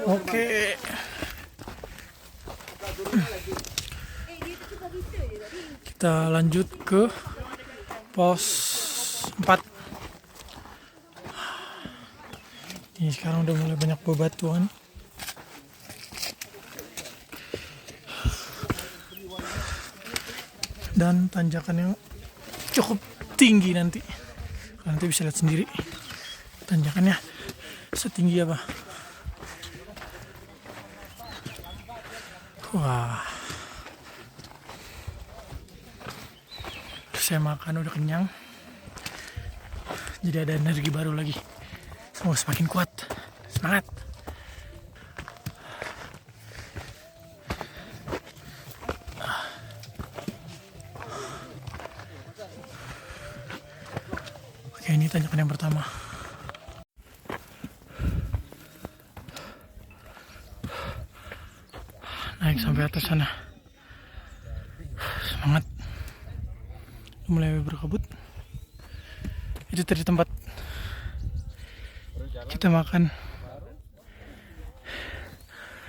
Oke. Kita lanjut ke pos 4. Ini sekarang udah mulai banyak bebatuan. Dan tanjakan yang cukup tinggi nanti. Nanti bisa lihat sendiri tanjakannya setinggi apa. Wah. Saya makan udah kenyang. Jadi ada energi baru lagi. Semoga semakin kuat. Semangat. Oke, ini tanjakan yang pertama. Naik sampai atas sana. Semangat. Mulai berkabut. Itu tadi tempat kita makan.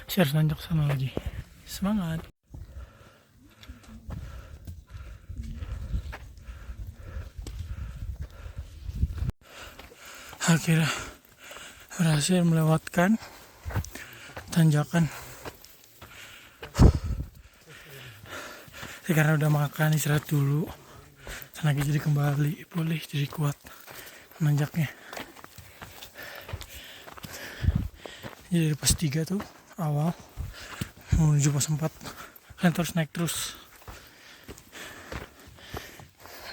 Saya harus nanjak sana lagi. Semangat. Akhirnya berhasil melewatkan tanjakan. Karena udah makan, istirahat dulu. Tenaga jadi kembali, boleh jadi kuat menanjaknya. Jadi dari pos 3 tuh awal menuju pos 4 kalian terus naik terus.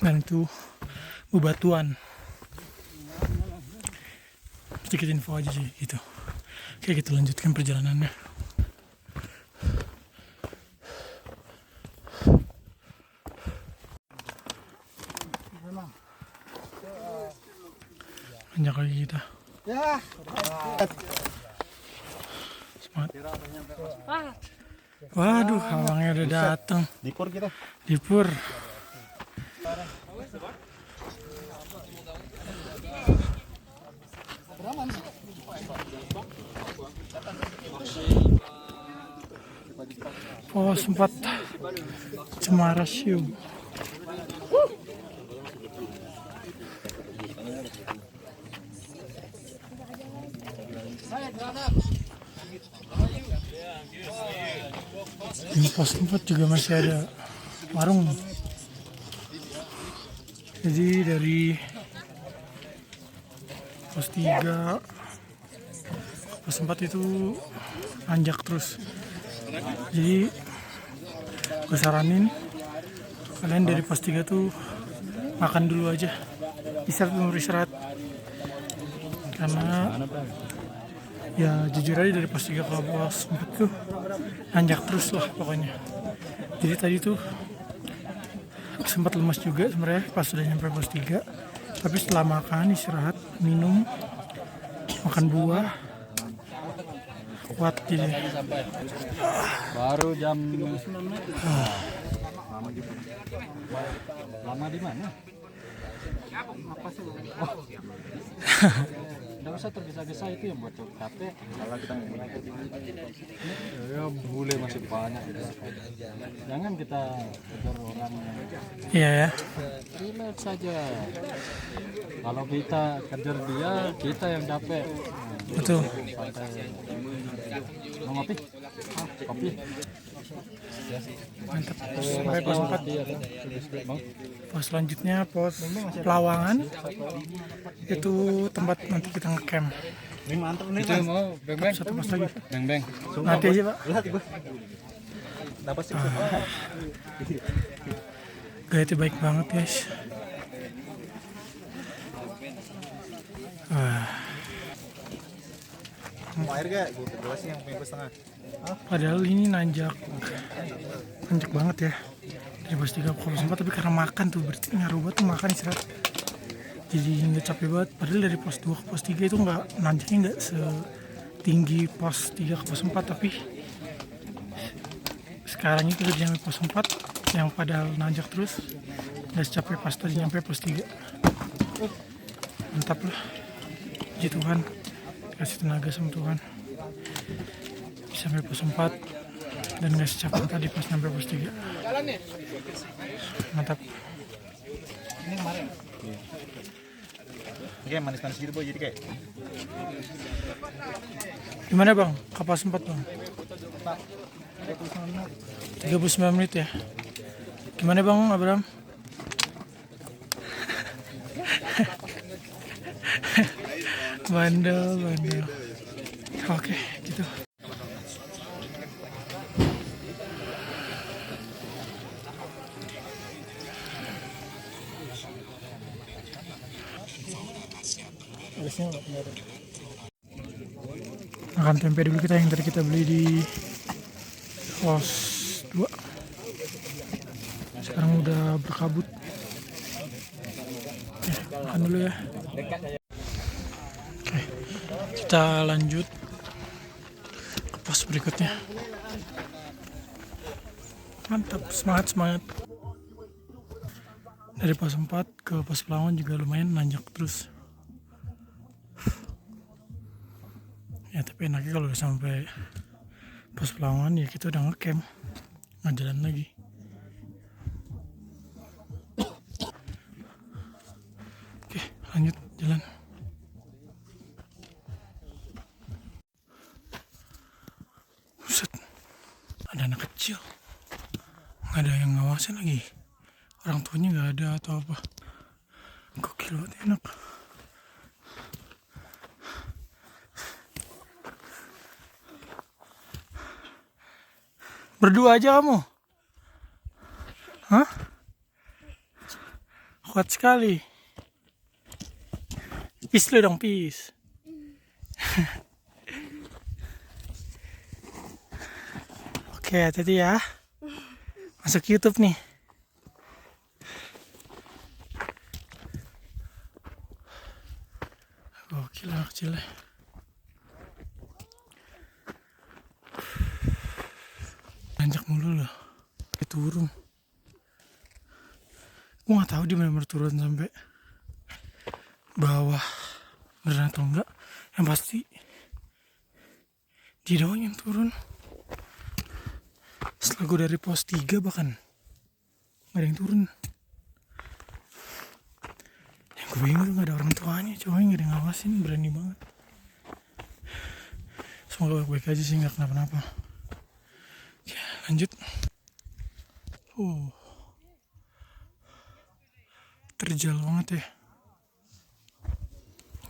Dan itu bebatuan. Sedikit info aja sih gitu. Oke, kita lanjutkan perjalanannya. Lanjut lagi kita. Ya. Semangat. Waduh, abangnya udah datang. Dipur kita. Dipur. Pos 4 Cemara Siu. Di pos 4 juga masih ada warung. Jadi dari pos 3 pos 4 itu nanjak terus. Jadi gue saranin kalian dari pos 3 tuh makan dulu aja, istirahat karena ya jujur aja dari pos 3 ke pos 4 tuh nanjak terus lah pokoknya. Jadi tadi tuh sempat lemas juga sebenarnya pas sudah nyampe pos 3, tapi setelah makan, istirahat, minum, makan buah, kuat jadi. Baru jam lama di mana? Apa sih? Nggak usah tergesa-gesa, itu yang buat capek. Kalau kita ya bule masih banyak. Jangan kita kejar orang. Iya ya. Relax saja. Kalau kita kejar dia, kita yang capek. Betul. Mau ngopi? Kopi. Mantap. Sampai pos 4. Pos selanjutnya pos Pelawangan. Itu tempat nanti kita ngecamp. Ini mantap nih. Itu mau beng-beng. Satu pos lagi. Beng-beng. Nanti aja, Pak. Dapat sih. Gaya baik banget, guys. Mau air gak? Gue gelasnya yang punya setengah. Padahal ini nanjak banget ya. Dari pos 3 ke pos 4, tapi karena makan tuh berarti ngaruh banget tuh makan istirahat. Jadi nggak capek banget. Padahal dari pos 2 ke pos 3 itu nanjaknya nggak setinggi pos 3 ke pos 4, tapi sekarang itu udah nyampe pos 4 yang padahal nanjak terus, nggak capek pas tadi nyampe pos 3. Mantap lah. Puji Tuhan, kasih tenaga sama Tuhan. sampai pos 4 dan gak secapek tadi pas sampai pos 3. Mantap. Ini kemarin. Kayak manis-manis gitu boy, jadi kayak Gimana bang? Kapas 4 bang? 39 menit ya. Gimana bang Abraham? Bandel. Oke, gitu. Makan tempe dulu kita yang tadi kita beli di pos 2. Sekarang udah berkabut. Oke, makan dulu ya. Oke, kita lanjut ke pos berikutnya. Mantap, semangat. Dari pos 4 ke pos Pelangon juga lumayan nanjak terus. Ya tapi enaknya kalau udah sampai pos Pelangon ya kita udah ngecamp, nggak jalan lagi. Oke, lanjut jalan. Buset, ada anak kecil, nggak ada yang ngawasin lagi. Orang tuanya nggak ada atau apa. Gokil banget enak. Berdua aja kamu? Hah? Kuat sekali. Peace lu dong, peace. Oke, hati-hati ya. Masuk YouTube nih. Gokil anak kecilnya. Nanjak mulu loh. Dia turun. Gue gak tahu dia benar-benar turun sampai bawah beneran atau enggak. Yang pasti dia doang yang turun. Setelah gue dari pos 3 bahkan gak ada yang turun. Yang gue bingung gak ada orang tuanya, cowoknya gak ada yang ngawasin, berani banget. Semoga baik-baik aja sih, gak kenapa-napa. Ya, lanjut. Terjal banget ya.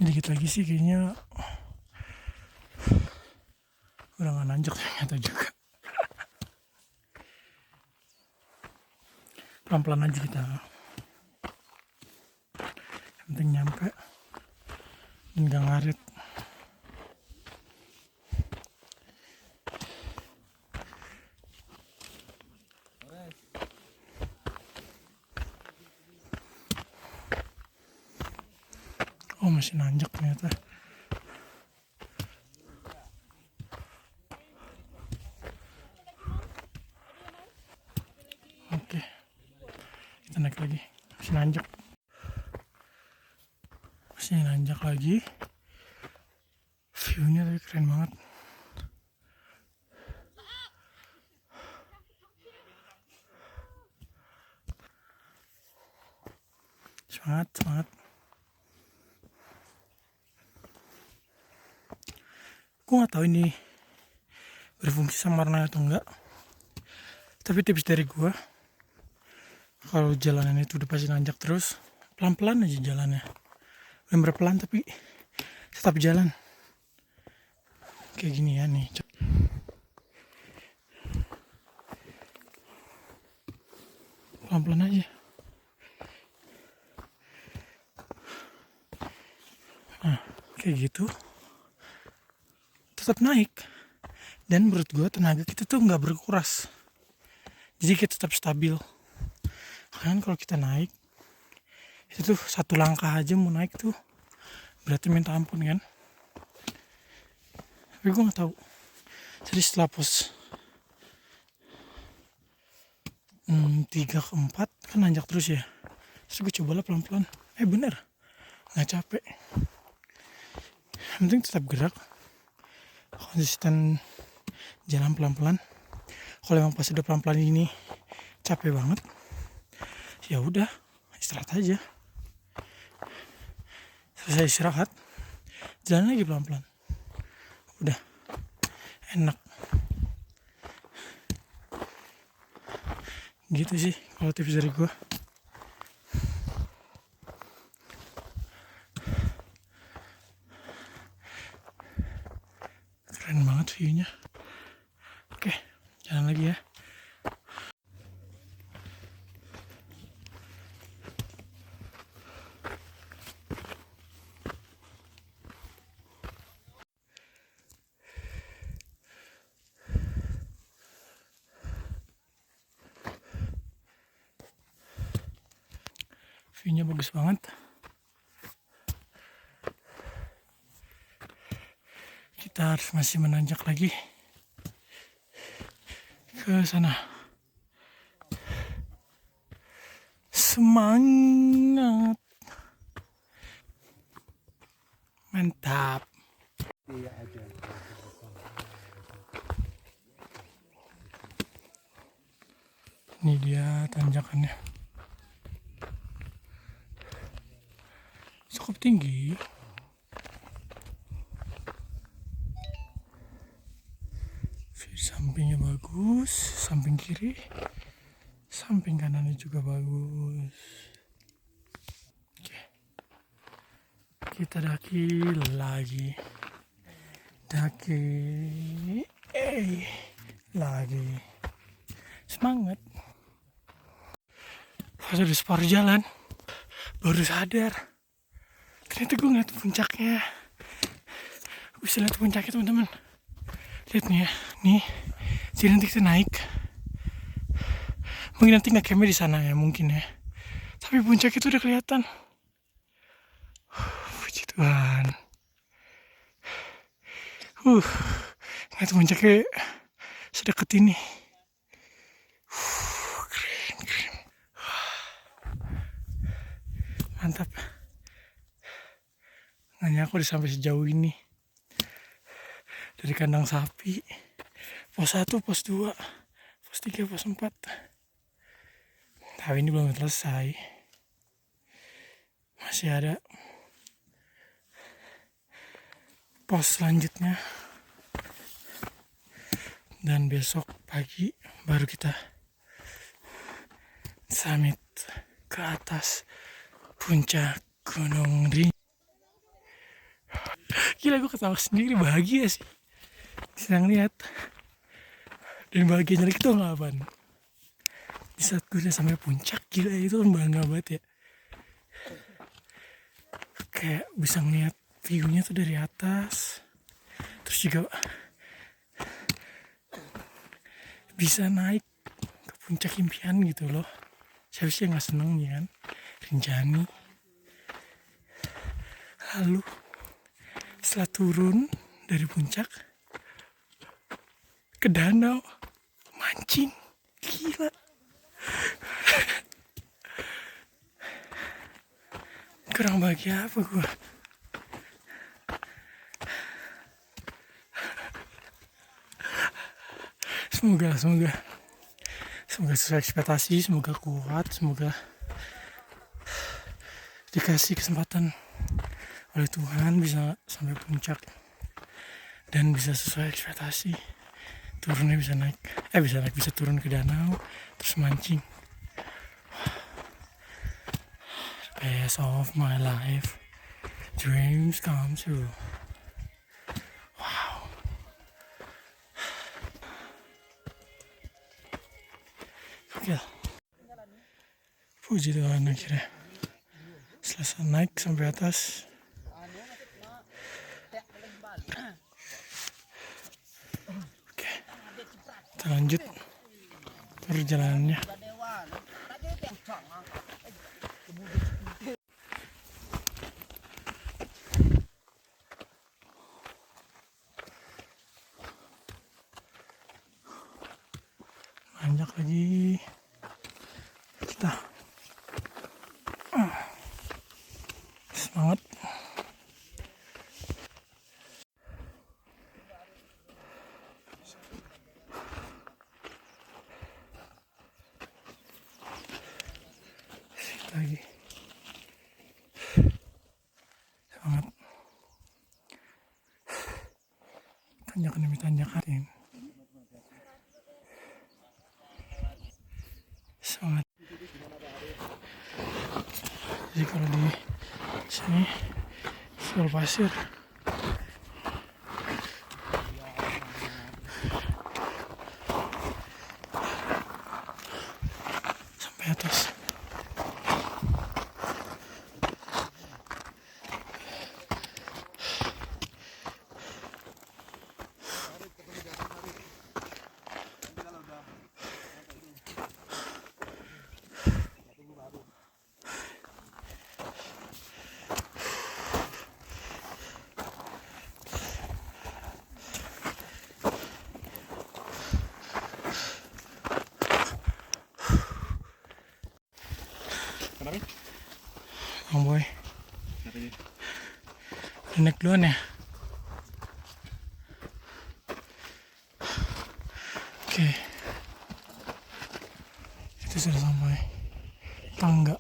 Ini dikit lagi sih kayaknya udah gak nanjak ternyata juga. Pelan-pelan aja kita. Yang penting nyampe dan gak ngaret. Oh masih nanjak ternyata. Oke, kita naik lagi. Masih nanjak lagi. View-nya tapi keren banget. Semangat. Gue gak tahu ini berfungsi sama warna atau enggak. Tapi tips dari gue, kalau jalanan itu udah pasti nanjak terus, pelan-pelan aja jalannya. Bener pelan tapi tetap jalan. Kayak gini ya nih. Pelan-pelan aja. Nah, kayak gitu. Tetap naik. Dan menurut gue tenaga kita tuh nggak berkuras. Jadi kita tetap stabil. Kan kalau kita naik, itu tuh satu langkah aja mau naik tuh berarti minta ampun kan. Tapi gue nggak tahu. Jadi setelah pos 3 ke 4 kan nanjak terus ya. Terus gue cobalah pelan-pelan. Bener, nggak capek. Yang penting tetap gerak, konsisten jalan pelan-pelan. Kalau emang pas udah pelan-pelan ini capek banget, ya udah istirahat aja. Selesai istirahat, jalan lagi pelan-pelan. Udah enak. Gitu sih kalau tips dari gue. Keren banget view-nya. Oke, jalan lagi ya. View-nya bagus banget. Kita harus masih menanjak lagi ke sana. Semangat. Mantap. Ini dia tanjakannya. Cukup tinggi. Sampingnya bagus, samping kiri, samping kanannya juga bagus. Oke. Kita daki lagi. Daki lagi. Semangat. Pas udah separuh jalan, baru sadar ternyata gue ngeliat puncaknya. Bisa lihat puncaknya teman-teman. Lihat nih ya, nih. Jadi nanti kita naik. Mungkin nanti nge-campnya di sana ya, mungkin ya. Tapi puncak itu udah kelihatan. Puji Tuhan. Ngeliat puncaknya sedekat ini. Keren. Mantap. Nggak nyangka udah sampai sejauh ini. Dari kandang sapi, pos 1, pos 2, pos 3, pos 4. Tapi ini belum selesai. Masih ada pos selanjutnya. Dan besok pagi baru kita summit ke atas puncak Gunung Rinjani. Gila, gue ketawa sendiri, bahagia sih. Senang lihat. Dan bahagianya lagi tuh nggak apaan. Di saat gue udah sampai puncak, gila itu kan bangga banget ya. Kayak bisa ngeliat view-nya tuh dari atas. Terus juga bisa naik ke puncak impian gitu loh. Siapa sih yang gak seneng ya kan? Rinjani. Lalu setelah turun dari puncak ke danau, mancing, gila. Kurang bahagia apa gue? Semoga sesuai ekspektasi, semoga kuat, semoga dikasih kesempatan oleh Tuhan bisa sampai puncak dan bisa sesuai ekspektasi. Turunnya bisa turun ke danau, terus mancing. Best of my life, dreams come true. Wow. Oke. Puji Tuhan, akhirnya selesai naik sampai atas. Oke, kita lanjut perjalanannya. Nanjak lagi kita. Semangat. tanjakan demi tanjakan. Sangat. Jadi kalau di sini full pasir. Sampai atas. Kenapa? Bang Boy, Katanya. naik duluan ya. Oke, itu sudah sampai tangga.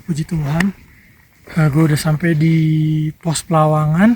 Puji Tuhan, gue udah sampai di pos Pelawangan.